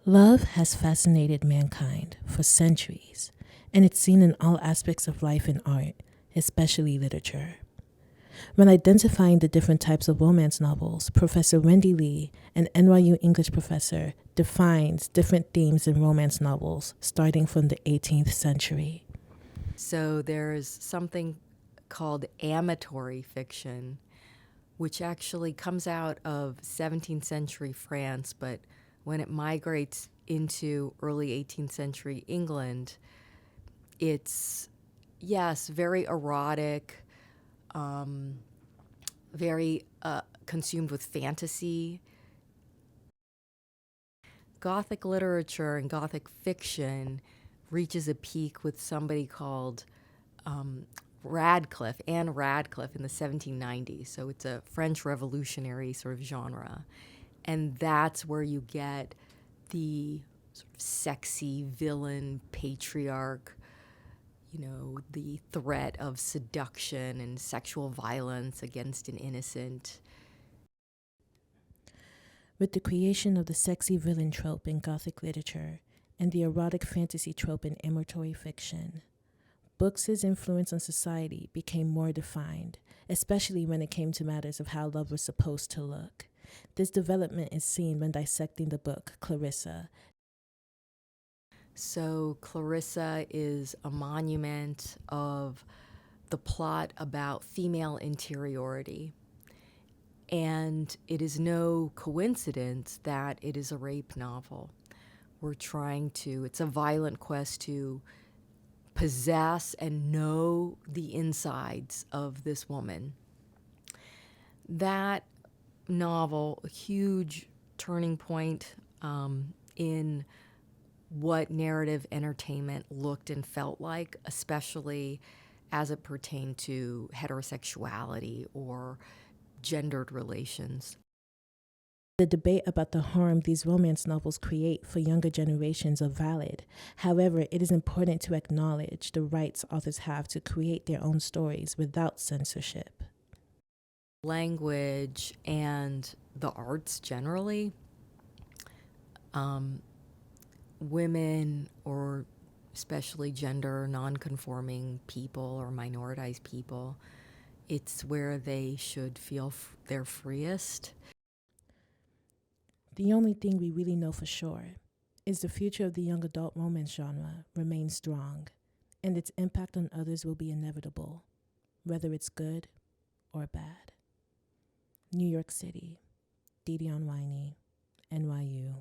Love has fascinated mankind for centuries, and it's seen in all aspects of life and art, especially literature. When identifying the different types of romance novels, Professor Wendy Lee, an NYU English professor, defines different themes in romance novels starting from the 18th century. So there's something called amatory fiction, which actually comes out of 17th century France, but when it migrates into early 18th century England, it's, yes, very erotic, very consumed with fantasy. Gothic literature and Gothic fiction reaches a peak with somebody called Radcliffe, Anne Radcliffe, in the 1790s. So it's a French revolutionary sort of genre. And that's where you get the sort of sexy villain patriarch, the threat of seduction and sexual violence against an innocent. With the creation of the sexy villain trope in Gothic literature and the erotic fantasy trope in amatory fiction, books' influence on society became more defined, especially when it came to matters of how love was supposed to look. This development is seen when dissecting the book Clarissa. So Clarissa is a monument of the plot about female interiority. And it is no coincidence that it is a rape novel. It's a violent quest to possess and know the insides of this woman. That novel, a huge turning point in what narrative entertainment looked and felt like, especially as it pertained to heterosexuality or gendered relations. The debate about the harm these romance novels create for younger generations are valid. However, it is important to acknowledge the rights authors have to create their own stories without censorship. Language and the arts generally, women, or especially gender nonconforming people or minoritized people, it's where they should feel their freest. The only thing we really know for sure is the future of the young adult romance genre remains strong, and its impact on others will be inevitable, whether it's good or bad. New York City, Didion Winey, NYU.